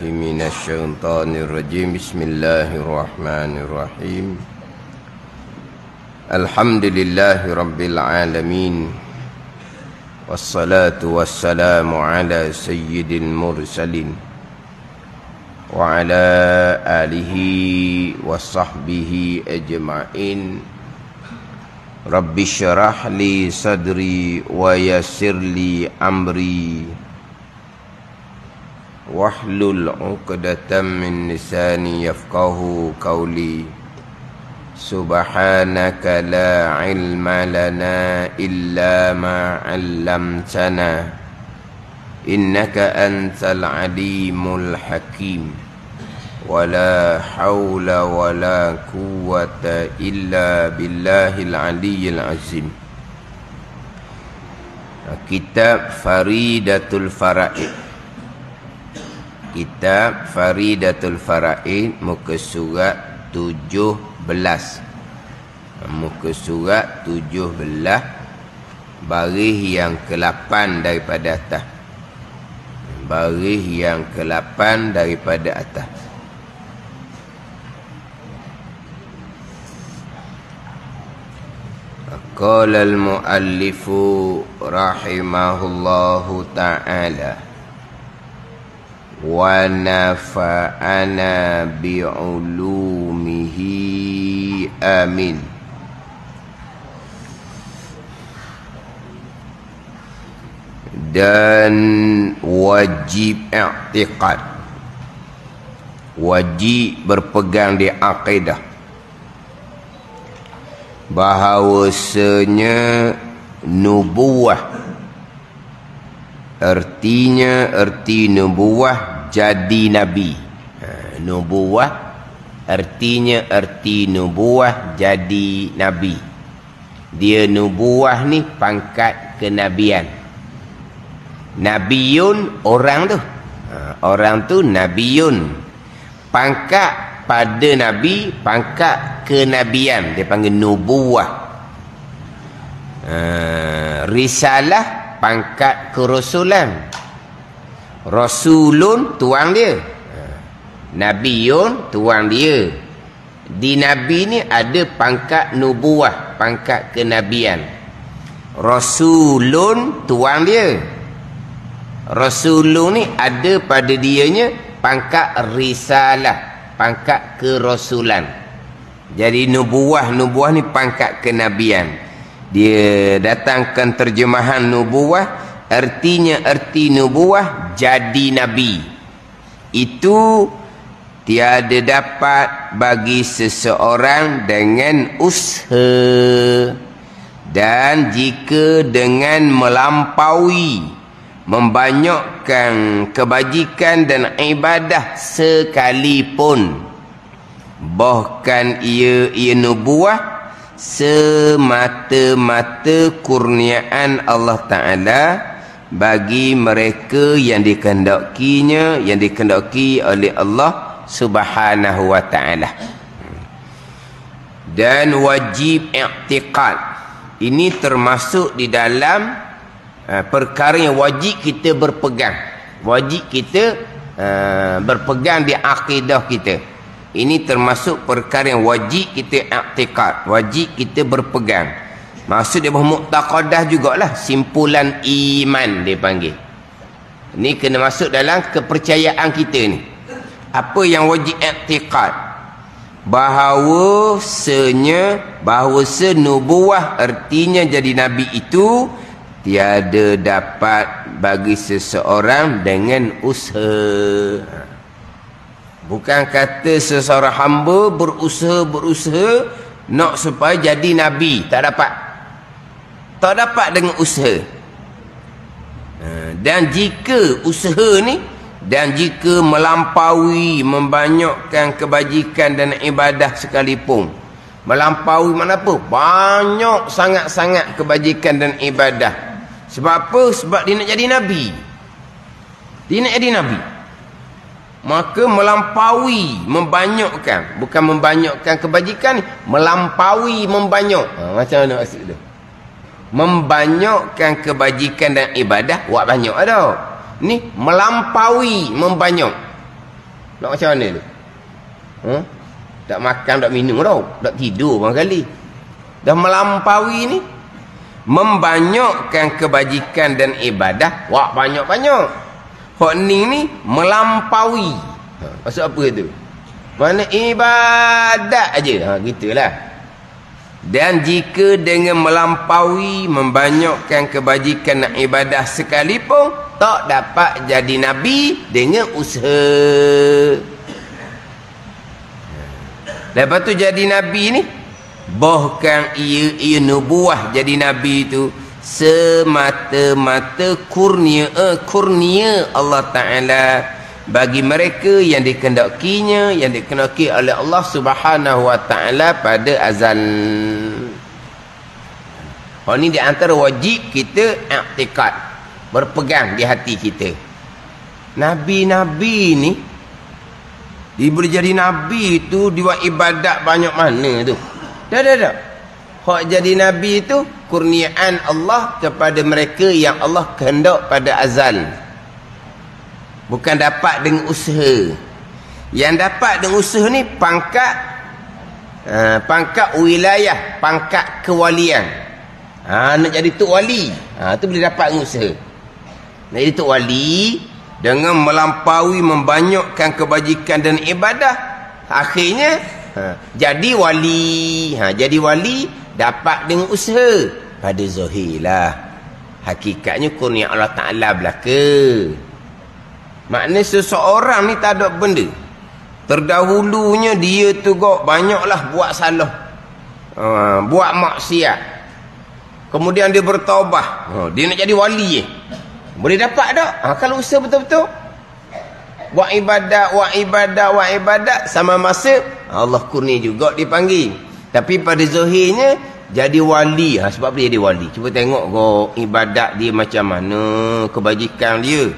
من الشيطان الرجيم بسم الله الرحمن الرحيم الحمد لله رب العالمين والصلاة والسلام على سيد المرسلين وعلى آله وصحبه أجمعين رب اشرح لي صدري ويسر لي أمري wahlul 'uqdatam min lisani yafqahu qawli subhanaka la ilma lana illa ma 'allamtana innaka antal alimul hakim wala haula wala quwwata illa billahil aliyyil azim. Kitab Faridatul Fara'id, Kitab Faridatul Fara'id, muka surat 17. Muka surat 17, baris yang ke-8 daripada atas. Baris yang ke-8 daripada atas. Qala al-muallifu rahimahullahu ta'ala wa nafa'ana bi'ulumihi amin. Dan wajib i'tiqad, wajib berpegang di akidah bahawasanya nubuwah, erti nubuwah jadi nabi. Nubuwah artinya nubuwah jadi nabi. Dia nubuwah ni pangkat kenabian. Nabiyun orang tu, orang tu nabiyun. Pangkat pada nabi, pangkat kenabian, dia panggil nubuwah. Risalah pangkat kerasulan. Rasulun tuang dia, Nabiyun tuang dia. Di nabi ni ada pangkat nubuwah, pangkat kenabian. Rasulun tuang dia. Rasulun ni ada pada dianya pangkat risalah, pangkat kerasulan. Jadi nubuwah ni pangkat kenabian. Dia datangkan terjemahan nubuwah, artinya erti nubuwah jadi nabi. Itu tiada dapat bagi seseorang dengan usaha, dan jika dengan melampaui, membanyakkan kebajikan dan ibadah sekalipun, bahkan ia nubuwah semata-mata kurniaan Allah Ta'ala bagi mereka yang dikehendakinya, yang dikehendaki oleh Allah Subhanahu wa Ta'ala. Dan wajib i'tiqad, ini termasuk di dalam perkara yang wajib kita berpegang. Wajib kita berpegang di akidah kita. Ini termasuk perkara yang wajib kita i'tiqad, wajib kita berpegang. Maksud dia mu'taqadah jugalah, simpulan iman dia panggil. Ini kena masuk dalam kepercayaan kita ni. Apa yang wajib i'tiqad? Bahawasa nubuwah artinya jadi nabi itu tiada dapat bagi seseorang dengan usaha. Bukan kata seseorang hamba berusaha nak supaya jadi nabi, tak dapat. Tak dapat dengan usaha. Dan jika usaha ni, dan jika melampaui, membanyakkan kebajikan dan ibadah sekalipun. Melampaui mana apa? Banyak sangat-sangat kebajikan dan ibadah. Sebab apa? Sebab dia nak jadi nabi. Dia nak jadi nabi. Maka melampaui, membanyakkan, bukan membanyakkan kebajikan ni, melampaui, membanyak. Macam mana maksud tu? Membanyakkan kebajikan dan ibadah, buat banyak ada. Ni melampaui, membanyak. Nak macam mana tu? Tak makan, tak minum tau. Tak tidur barangkali. Dah melampaui ni. Membanyakkan kebajikan dan ibadah. Wah, banyak-banyak. Hak ni melampaui. Maksud apa tu? Mana ibadat aja. Gitulah. Dan jika dengan melampaui, membanyakkan kebajikan dan ibadah sekalipun, tak dapat jadi Nabi dengan usaha. Lepas tu jadi Nabi ni, bahkan ia nubuah jadi Nabi tu semata-mata kurnia Allah Ta'ala bagi mereka yang dikehendakinya, yang dikehendaki oleh Allah Subhanahu Wa Ta'ala pada azal. Ini di antara wajib kita i'tikad, berpegang di hati kita. Nabi-nabi ni dia boleh jadi Nabi tu dia buat ibadat banyak mana tu. Dah. Hak jadi Nabi tu kurniaan Allah kepada mereka yang Allah kehendak pada azal. Bukan dapat dengan usaha. Yang dapat dengan usaha ni pangkat wilayah, pangkat kewalian. Nak jadi tok wali. Tu boleh dapat dengan usaha. Nak jadi tok wali dengan melampaui, membanyakkan kebajikan dan ibadah, akhirnya jadi wali. Jadi wali dapat dengan usaha. Pada zahirlah, hakikatnya kurnia Allah Ta'ala belaka. Maknanya seseorang ni tak ada benda. Terdahulunya dia tu banyaklah buat salah, buat maksiat. Kemudian dia bertaubat. Dia nak jadi wali. Boleh dapat tak? Kalau usaha betul-betul. Buat ibadat sama masa Allah kurnia juga dipanggil. Tapi pada zahirnya jadi wali. Sebab apa dia jadi wali? Cuba tengok ibadat dia macam mana, kebajikan dia.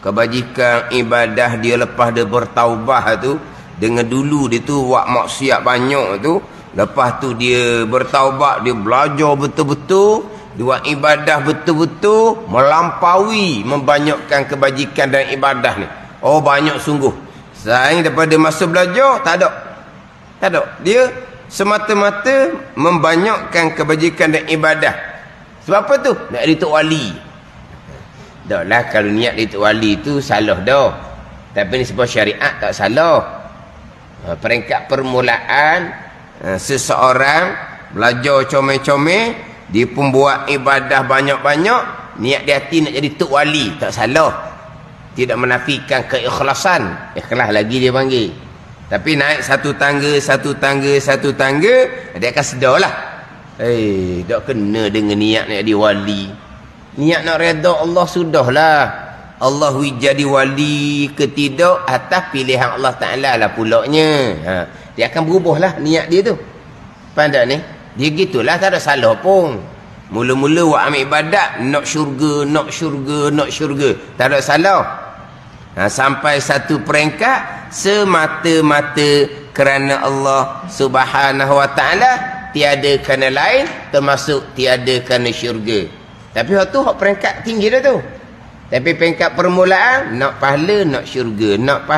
Kebajikan ibadah dia lepas dia bertaubah tu, dengan dulu dia tu buat maksiat banyak tu, lepas tu dia bertaubat, dia belajar betul-betul, dia buat ibadah betul-betul, melampaui, membanyakkan kebajikan dan ibadah ni. Banyak sungguh. Selain daripada masa belajar, tak ada. Dia semata-mata membanyakkan kebajikan dan ibadah. Sebab apa tu? Nak jadi tok wali. Taklah, kalau niat dia tok wali tu salah dah. Tapi ni sebab syariat tak salah. Peringkat permulaan seseorang belajar comel-comel, dia pun buat ibadah banyak-banyak, niat di hati nak jadi tok wali, tak salah. Tidak menafikan keikhlasan. Ikhlas lagi dia panggil. Tapi naik satu tangga, dia akan sedarlah. Tak kena dengan niat nak jadi wali. Niat nak redha Allah sudahlah. Allah jadi wali ke tidak atas pilihan Allah Ta'ala lah pulaknya. Dia akan berubahlah niat dia tu. Pandai ni. Dia gitulah, tak ada salah pun. Mula-mula buat ambil ibadat, nak syurga. Tak ada salah. Sampai satu peringkat semata-mata kerana Allah Subhanahu Wa Ta'ala, tiada kerana lain, termasuk tiada kerana syurga. Tapi waktu hak peringkat tinggi dah tu. Tapi peringkat permulaan, nak pahala, nak syurga. Nak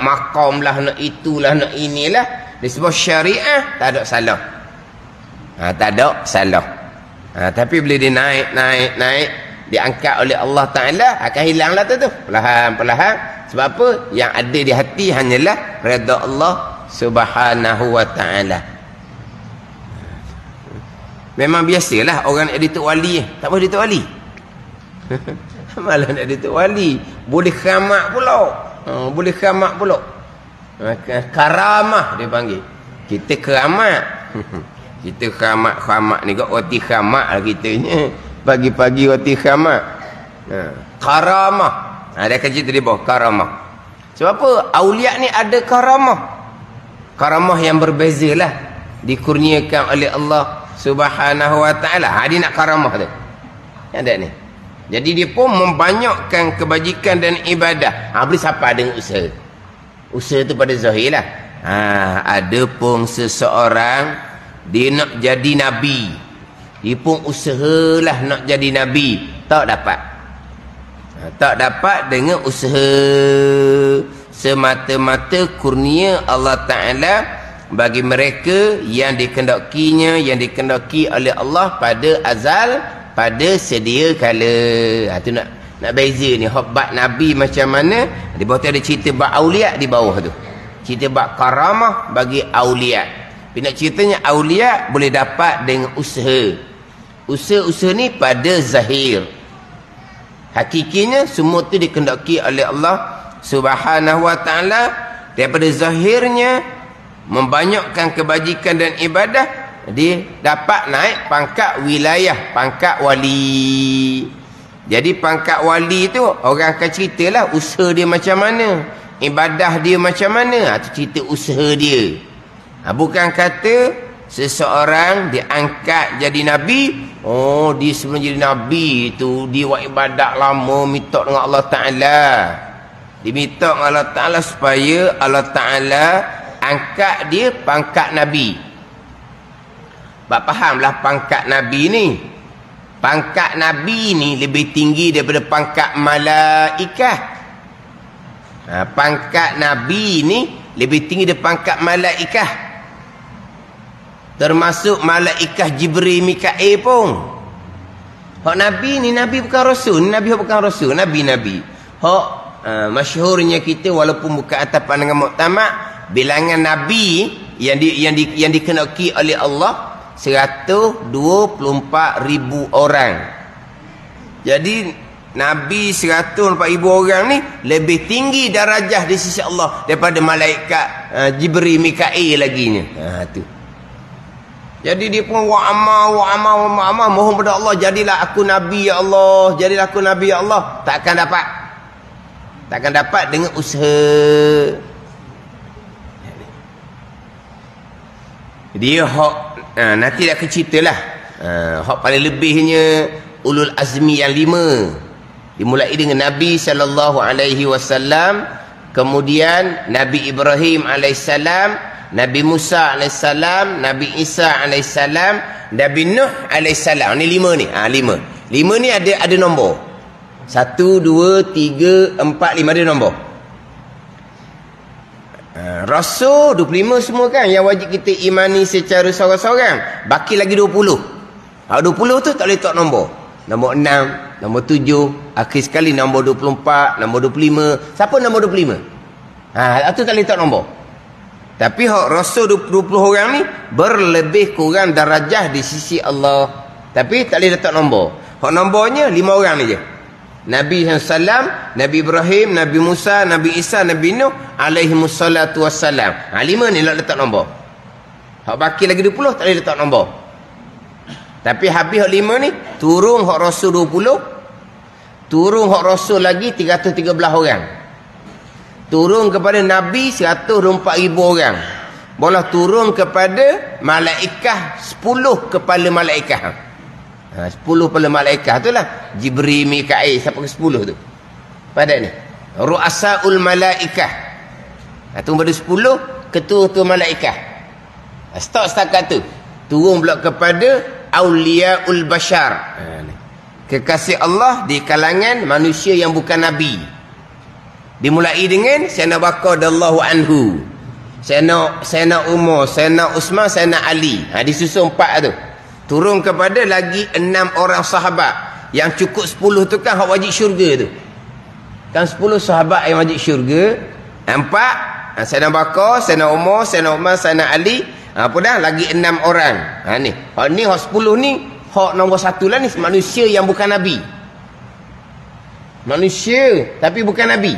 maqam lah, nak itulah, nak inilah. Disebut syariah, tak ada salah. Tak ada salah. Tapi bila dia naik, diangkat oleh Allah Ta'ala, akan hilanglah tu. Perlahan-perlahan. Sebab apa? Yang ada di hati hanyalah redha Allah Subhanahu Wa Ta'ala. Memang biasalah orang nak jadi tok wali. Tak boleh jadi tok wali. Malah nak jadi tok wali. Boleh keramat pula. Karamah dia panggil. Kita keramat. Kita keramat ni roti keramat lah kitanya. Pagi-pagi roti keramat. Karamah. Dia akan cerita di bawah karamah. Sebab apa? Aulia ni ada karamah. Karamah yang berbeza lah. Dikurniakan oleh Allah Subhanahu Wa Ta'ala. Dia nak karamah tu. Ada ni. Jadi dia pun membanyakkan kebajikan dan ibadah. Boleh siapa dengan usaha. Usaha tu pada zahir lah. Ada pun seseorang, dia nak jadi Nabi. Dia pun usahalah nak jadi Nabi. Tak dapat. Tak dapat dengan usaha. semata-mata kurnia Allah Ta'ala bagi mereka yang dikehendakinya, yang dikehendaki oleh Allah pada azal, pada sedia kala. Tu nak beza ni. Bab Nabi macam mana, di bawah tu ada cerita bab aulia di bawah tu. Cerita bab karamah bagi aulia. Tapi nak ceritanya aulia boleh dapat dengan usaha. Usaha-usaha ni pada zahir. Hakikinya semua tu dikehendaki oleh Allah Subhanahu wa Ta'ala. Daripada zahirnya membanyakkan kebajikan dan ibadah, dia dapat naik pangkat wilayah, pangkat wali. Jadi pangkat wali tu orang akan ceritalah usaha dia macam mana, ibadah dia macam mana. Itu cerita usaha dia. Bukan kata seseorang diangkat jadi nabi, oh dia sebelum jadi nabi tu dia buat ibadat lama, minta dengan Allah Ta'ala. Dia minta dengan Allah Ta'ala supaya Allah Ta'ala angkat dia pangkat nabi. Fahamlah pangkat nabi ni. Pangkat nabi ni lebih tinggi daripada pangkat malaikat. Pangkat nabi ni lebih tinggi daripada pangkat malaikat. Termasuk malaikat Jibril, Mikail pun. Hak nabi ni, nabi bukan rasul. Nabi bukan rasul, nabi-nabi. Hak masyhurnya kita walaupun bukan atas pandangan muktamad, bilangan nabi yang dikehendaki oleh Allah 124,000 orang. Jadi nabi 124,000 orang ni lebih tinggi darajah di sisi Allah daripada malaikat Jibril, Mikail laginya. Tu. Jadi dia pun wa amal mohon pada Allah, jadilah aku nabi ya Allah, jadilah aku nabi ya Allah. Takkan dapat dengan usaha. Dia hak nanti dah ceritalah. Hak paling lebihnya ulul azmi yang 5. Dimulai dengan Nabi SAW, kemudian Nabi Ibrahim AS, Nabi Musa AS, Nabi Isa AS, Nabi Nuh AS. Ni 5 ni. 5 ni ada nombor. 1, 2, 3, 4, 5 ada nombor. Rasul 25 semua kan yang wajib kita imani secara seorang-seorang. Baki lagi 20. 20 tu tak boleh tak nombor. Nombor 6, nombor 7, akhir sekali nombor 24, nombor 25. Siapa nombor 25? Tu tak boleh tak nombor. Tapi Rasul 20 orang ni berlebih kurang darajah di sisi Allah. Tapi tak boleh letak nombor. Nombornya 5 orang ni je. Nabi SAW, Nabi Ibrahim, Nabi Musa, Nabi Isa, Nabi Nuh alaihimussalatu wassalam. 5 ni lah letak nombor. Baki lagi 20 tak boleh letak nombor. Tapi habis 5 ni turun Rasul 20, turun Rasul lagi 313 orang. Turun kepada Nabi 124,000 orang. Boleh turun kepada malaikat 10 kepala malaikat. 10 kepala malaikat tu lah Jibril, Mikail sampai ke 10 tu. Pada ni ru'asaul malaikah. Tu pada 10 ketua-ketua malaikat. Setakat tu turun pula kepada auliaul bashar. Kekasih Allah di kalangan manusia yang bukan nabi. Dimulai dengan Sayyidina Bakar radhiyallahu anhu, Sayyidina Umar, Sayyidina Uthman, Sayyidina Ali. Disusun 4 tu. Turun kepada lagi 6 orang sahabat. Yang cukup 10 tu kan hak wajib syurga tu. Kan 10 sahabat yang wajib syurga. 4 Sayyidina Bakar, Sayyidina Umar, Sayyidina Uthman, Sayyidina Ali. Apa dah lagi 6 orang. Ni hak 10 ni hak nombor 1 lah ni, manusia yang bukan nabi. Manusia tapi bukan nabi.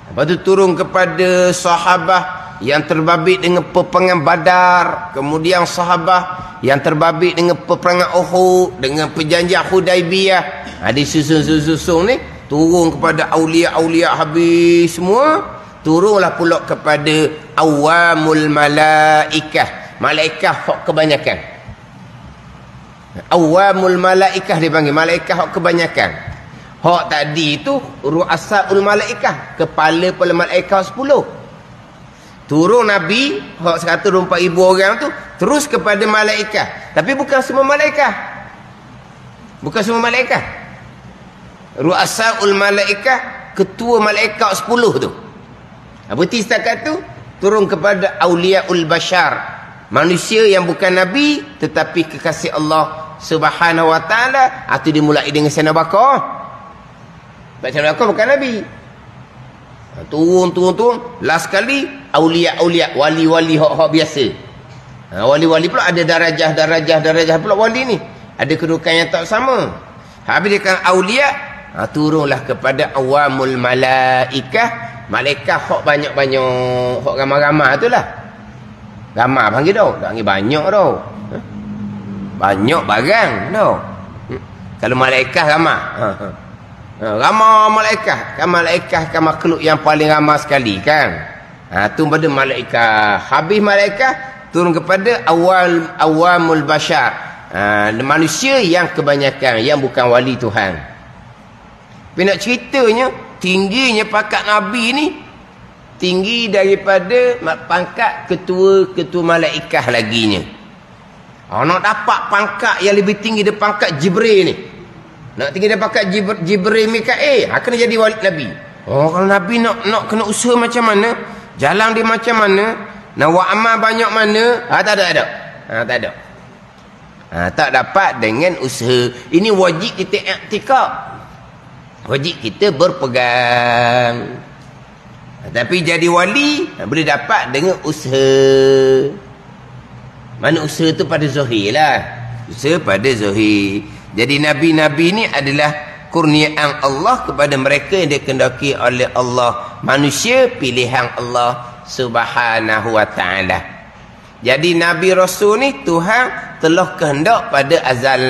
Lepas tu turun kepada sahabat yang terbabit dengan peperangan Badar, kemudian sahabat yang terbabit dengan peperangan Uhud, dengan perjanjian Hudaibiyah. Disusun ni turun kepada aulia-aulia habis semua. Turunlah pula kepada awamul malaikah, malaikat hak kebanyakan. Awamul malaikah dipanggil, malaikat hak kebanyakan. Hak tadi tu ru'asaul malaikah, kepala malaikat 10. Turun Nabi hak 124,000 orang tu terus kepada malaikat. Tapi bukan semua malaikat. Bukan semua malaikat. Ru'asaul malaikah, ketua malaikat 10 tu. Berarti setakat tu turun kepada auliaul bashar, manusia yang bukan nabi tetapi kekasih Allah Subhanahu wa taala. Itu dimulai dengan Sayyidina Bakar. Sayyidina Bakar bukan nabi. Turun. Last kali aulia, wali-wali hak biasa. Wali-wali pula ada darajah pula wali ni. Ada kedudukan yang tak sama. Habis dia kan aulia, turunlah kepada awamul malaikah. Malaikat hak banyak-banyak, hak ramai-ramai tu lah. Ramai panggil tau, tak panggil banyak tau. Banyak barang tau. Kalau malaikat ramai. Ramai malaikat. Kan malaikat kan makhluk yang paling ramai sekali kan. Tu pada malaikat. Habis malaikat turun kepada awamul bashar. Manusia yang kebanyakan, yang bukan wali Tuhan. Tapi nak ceritanya, tingginya pangkat Nabi ni tinggi daripada pangkat ketua malaikat laginya. Nak dapat pangkat yang lebih tinggi daripada pangkat Jibril ni, nak tinggi daripada pangkat Jibril Mikail, kena jadi wali Nabi. Kalau Nabi nak kena usaha macam mana, jalan dia macam mana, nak buat amal banyak mana, tak ada. Tak dapat dengan usaha. Ini wajib kita i'tikad. Wajib kita berpegang. Tapi jadi wali boleh dapat dengan usaha. Mana usaha tu pada zahir lah. Usaha pada zahir. Jadi nabi-nabi ni adalah kurniaan Allah kepada mereka yang dikehendaki oleh Allah. Manusia pilihan Allah Subhanahu wa taala. Jadi nabi rasul ni Tuhan telah kehendak pada azal.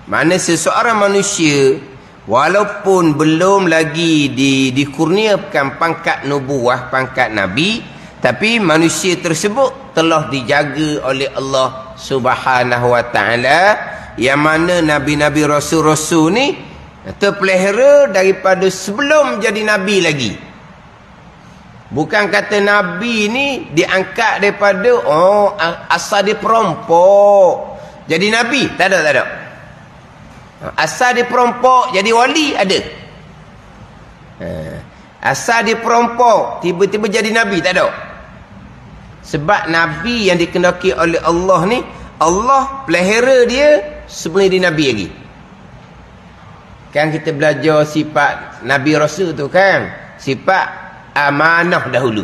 Mana seseorang manusia walaupun belum lagi dikurniakan pangkat nubuah, pangkat nabi, tapi manusia tersebut telah dijaga oleh Allah Subhanahu wa taala, yang mana nabi-nabi rasul-rasul ni terpelihara daripada sebelum jadi nabi lagi. Bukan kata nabi ni diangkat daripada asal dia perompok jadi nabi, tak ada. Asal dia perompok jadi wali ada. Asal dia perompok tiba-tiba jadi nabi, tak ada. Sebab nabi yang dikehendaki oleh Allah ni, Allah pelihara dia sebelum dia nabi lagi. Kan kita belajar sifat nabi rasul tu kan, sifat amanah dahulu.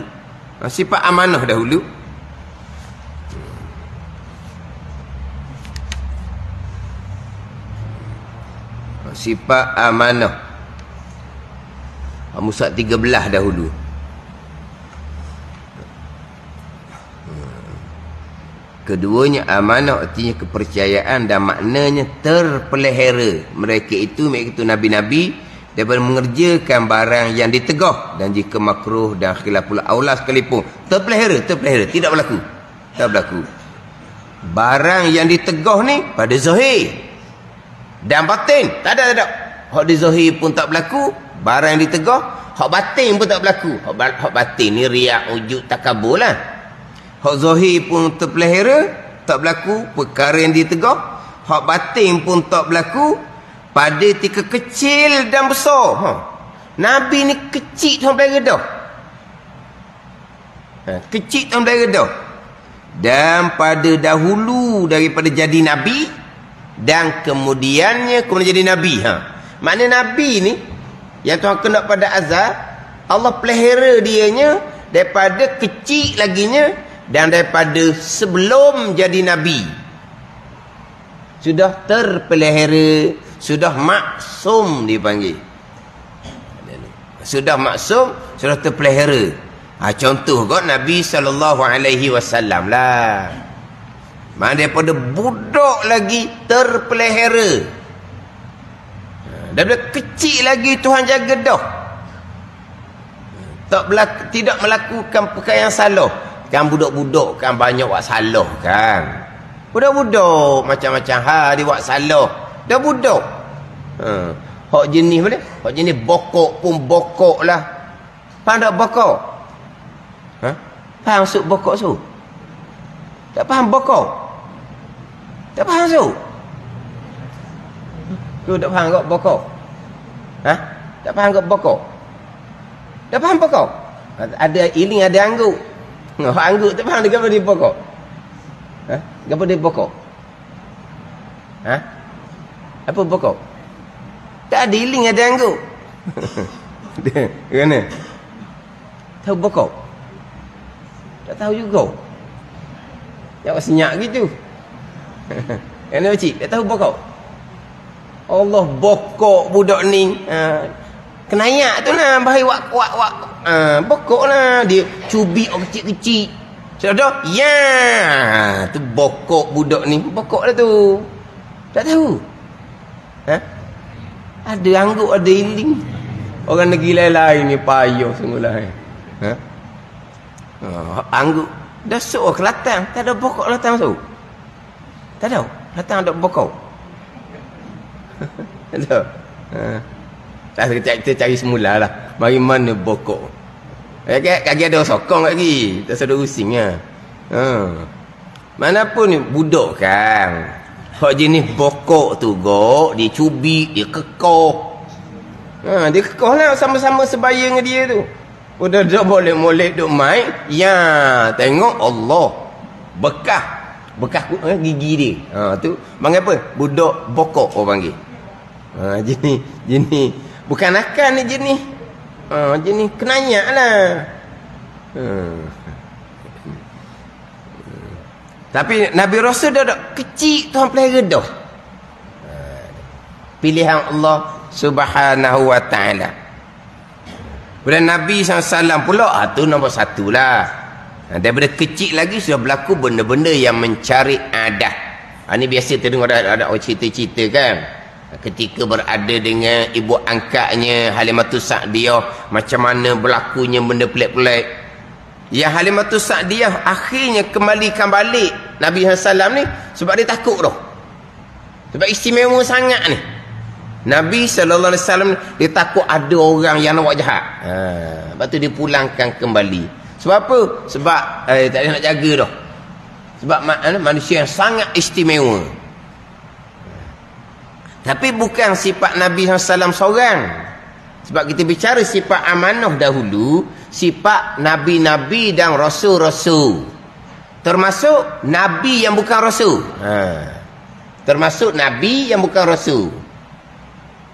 Sifat amanah dahulu. Sifat amanah Musa 13 dahulu. Keduanya amanah artinya kepercayaan dan maknanya terpelihara. Mereka itu nabi-nabi daripada mengerjakan barang yang ditegah, dan jika makruh dan khilaful aula sekalipun terpelihara, tidak berlaku. Barang yang ditegah ni pada zahir dan batin tak ada. Hak di zahir pun tak berlaku, barang yang ditegah. Hak batin pun tak berlaku. Hak batin ni riak, ujub, takabur lah. Hak zahir pun terpelihara, tak berlaku perkara yang ditegah. Hak batin pun tak berlaku pada tika kecil dan besar. Nabi ni kecil sampai redah. Kecil sampai redah. Dan pada dahulu daripada jadi nabi, dan kemudiannya jadi nabi. Makna nabi ni yang Tuhan kena pada azal, Allah pelihara dianya daripada kecil laginya, dan daripada sebelum jadi nabi sudah terpelihara, sudah maksum dipanggil. Sudah maksum, sudah terpelihara. Contoh kot Nabi SAW lah. Mana daripada budak lagi terpelihara. Daripada kecil lagi Tuhan jaga dah. Tidak melakukan perkara yang salah. Kan budak-budak kan banyak buat salah kan. Budak-budak macam-macam hal dia buat salah. Dah budak. Hak jenis mana? Hak jenis bokok pun bokok lah. Faham tak bokok? Faham maksud bokok tu? Tak faham bokok? Tak faham tu? Tu tak faham kok bokok? Tak faham kok bokok? Dah faham pokok? Ada iling, ada angguk. Angguk tak faham dia apa dia pokok? Apa dia pokok? Apa pokok? Tak ada iling, ada angguk. Kenapa? Tahu pokok? Tak tahu juga. Jawab senyap gitu. Kenapa cik? Tak tahu pokok? Allah, pokok budak ni. Kenayak tu lah. Bahaya wak. Pokok lah. Dia cubik kecil-kecil. Sudah? Ya. Tu pokok budak ni. Pokok lah tu. Tak tahu. Ada angguk, ada iling. Orang negeri lain ni payah sungguhlah. Angguk. Dah suruh ke latang. Tak ada pokok latang masuk. Tak tahu. Latang ada pokok. Tak tahu. Kita cari semula lah. Bagi mana pokok. Kaki ada sokong lagi. Tak ada using lah. Mana pun ni budak kan. Hak jenis pokok tu gok. Dia cubik. Dia kekoh. Dia kekoh lah. Sama-sama sebaya dengan dia tu. Udah tak boleh-boleh duk main. Ya. Tengok Allah. Bekas gigi dia. Tu panggil apa? Budak pokok orang panggil. Jenis bukan akan ni jenis. Jenis kenayak lah. Tapi Nabi Rasul dah kecil Tuhan pelihara dah. Pilihan Allah Subhanahu wa ta'ala. Kemudian Nabi SAW pula, tu nombor satu lah. Daripada kecil lagi sudah berlaku benda-benda yang mencari adat. Ini biasa terdengar ada orang cerita-cerita kan. Ketika berada dengan ibu angkatnya Halimatus Sa'diyah, macam mana berlakunya benda pelik-pelik. Yang Halimatus Sa'diyah akhirnya kembalikan balik Nabi SAW ni sebab dia takut dah. Sebab istimewa sangat ni. Nabi SAW dia takut ada orang yang nak buat jahat. Lepas tu dia pulangkan kembali. Sebab apa? Sebab tak ada nak jaga dah. Sebab manusia yang sangat istimewa. Tapi bukan sifat Nabi SAW seorang. Sebab kita bicara sifat amanah dahulu, sifat Nabi-Nabi dan Rasul-Rasul. Termasuk Nabi yang bukan Rasul. Termasuk Nabi yang bukan Rasul.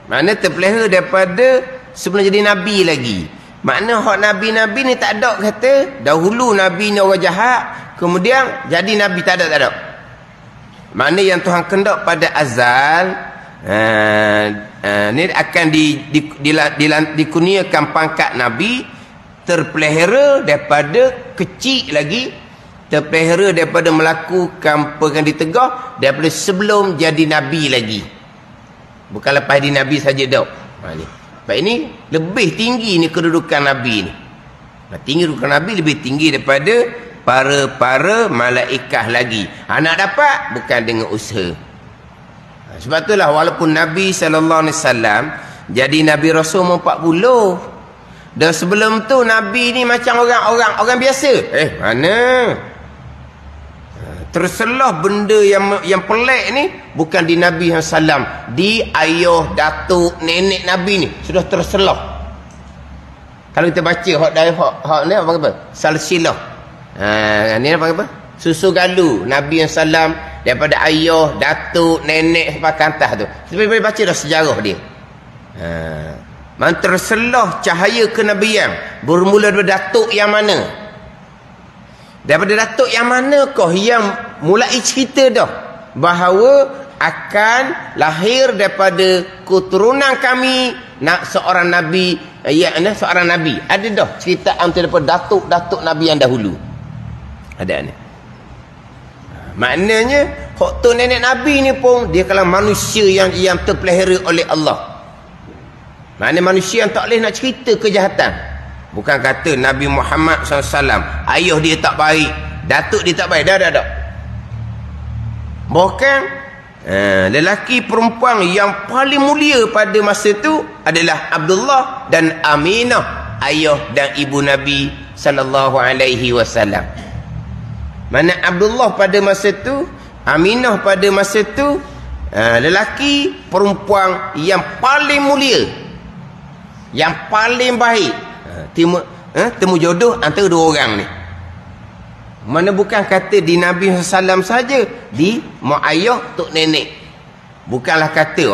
Makna terpelihara daripada sebelum jadi Nabi lagi. Makna hak Nabi-Nabi ni tak ada kata dahulu Nabi ni orang jahat, kemudian jadi Nabi, tak ada. Makna yang Tuhan kendak pada azal, ni akan dikurniakan pangkat Nabi, terpelihara daripada kecil lagi, terpelihara daripada melakukan perkara ditegah daripada sebelum jadi Nabi lagi. Bukan lepas di Nabi saja dah. Sebab ini lebih tinggi ni kedudukan Nabi ni. Tinggi kedudukan Nabi lebih tinggi daripada para malaikat lagi. Nak dapat bukan dengan usaha. Sebab itulah walaupun Nabi SAW jadi Nabi Rasul 40. Dan sebelum tu Nabi ni macam orang biasa. Mana? Terselah benda yang pelik ni bukan di Nabi SAW, di ayah, datuk, nenek Nabi ni sudah terselah. Kalau kita baca hak ni apa? Salsilah. Ni apa? Susu galu Nabi SAW daripada ayah, datuk, nenek sampai ke atas tu. Kita boleh baca dah sejarah dia. Terselah cahaya kenabian bermula daripada datuk yang mana? Daripada datuk yang manakah yang mulai cerita dah bahawa akan lahir daripada keturunan kami seorang nabi, seorang nabi. Ada dah cerita daripada datuk Nabi yang dahulu. Ada ni. Maknanya hak tu nenek Nabi ni pun dia kalau manusia yang terpelihara oleh Allah. Maknanya manusia yang tak boleh nak cerita kejahatan. Bukan kata Nabi Muhammad SAW ayah dia tak baik, datuk dia tak baik. Dah. Bahkan lelaki perempuan yang paling mulia pada masa itu adalah Abdullah dan Aminah, ayah dan ibu Nabi SAW. Mana Abdullah pada masa itu, Aminah pada masa itu, lelaki perempuan yang paling mulia, yang paling baik. temu jodoh antara dua orang ni. Mana bukan kata di Nabi SAW saja, di mak ayah, tok nenek. Bukanlah kata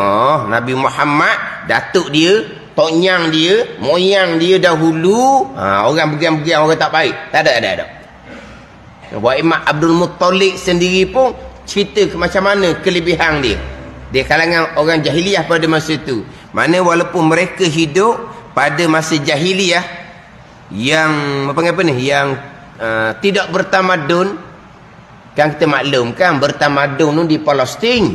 Nabi Muhammad, datuk dia, tok nyang dia, moyang dia dahulu, orang begian-begian, orang tak baik. Tak ada. Buat Imam Abdul Muttalib sendiri pun cerita macam mana kelebihan dia. Dia kalangan orang jahiliyah pada masa itu. Mana walaupun mereka hidup pada masa jahiliyah yang apa ni, yang tidak bertamadun, kan kita maklum kan bertamadun di Palestin,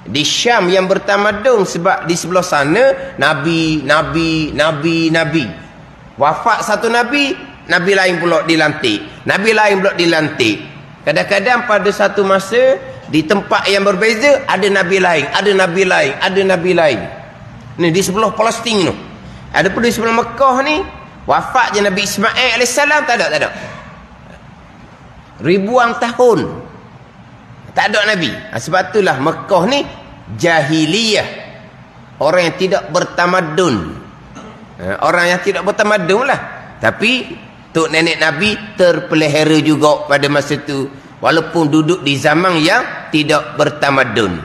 di Syam yang bertamadun, sebab di sebelah sana nabi wafat satu nabi lain pula dilantik, nabi lain pula dilantik. Kadang-kadang pada satu masa di tempat yang berbeza ada nabi lain, ada nabi lain. Ni di sebelah Palestin tu. Adapun di sebelah Mekah ni wafat je Nabi Ismail AS, tak ada. Ribuan tahun tak ada Nabi. Sebab itulah Mekah ni jahiliyah, orang yang tidak bertamadun. Orang yang tidak bertamadun lah. Tapi tok nenek Nabi terpelihara juga pada masa itu, walaupun duduk di zaman yang tidak bertamadun.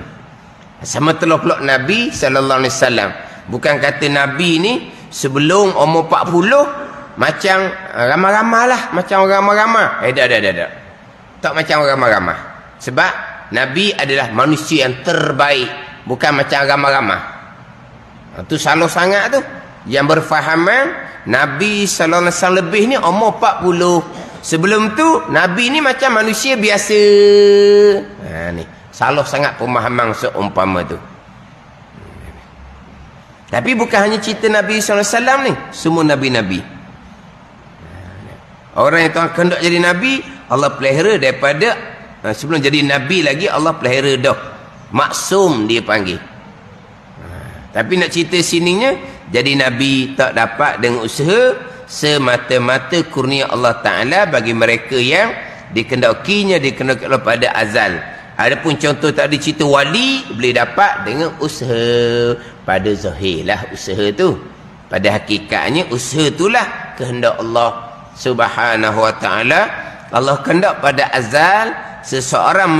Sama telah pula Nabi SAW. Bukan kata Nabi ni sebelum umur 40 macam ramah-ramah lah, macam orang ramah-ramah. Tak. Tak macam orang ramah-ramah. Sebab Nabi adalah manusia yang terbaik, bukan macam ramah-ramah. Itu salah sangat tu. Yang berfahaman Nabi SAW lebih ni umur 40. Sebelum tu Nabi ni macam manusia biasa. Ni salah sangat pemahaman seumpama tu. Tapi bukan hanya cerita Nabi SAW ni, semua Nabi-Nabi. Orang yang Tuhan kehendak jadi Nabi, Allah pelihara daripada sebelum jadi Nabi lagi, Allah pelihara dah. Maksum dia panggil. Tapi nak cerita sininya, jadi Nabi tak dapat dengan usaha, semata-mata kurnia Allah Ta'ala bagi mereka yang dikehendakinya, dikehendaki Allah pada azal. Adapun contoh tadi cerita wali, boleh dapat dengan usaha. Pada zahir lah usaha tu. Pada hakikatnya usaha itulah kehendak Allah Subhanahu wa ta'ala. Allah kehendak pada azal seseorang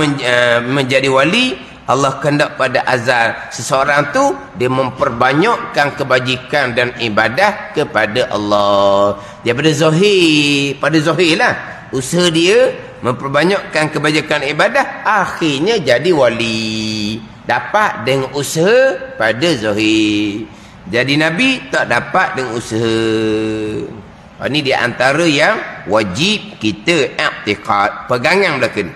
menjadi wali. Allah kehendak pada azal seseorang tu dia memperbanyakkan kebajikan dan ibadah kepada Allah. Daripada zahir, pada zahir lah usaha dia memperbanyakkan kebajikan ibadah, akhirnya jadi wali. Dapat dengan usaha pada zahir. Jadi Nabi tak dapat dengan usaha. Ini di antara yang wajib kita i'tiqad, pegangan belakang.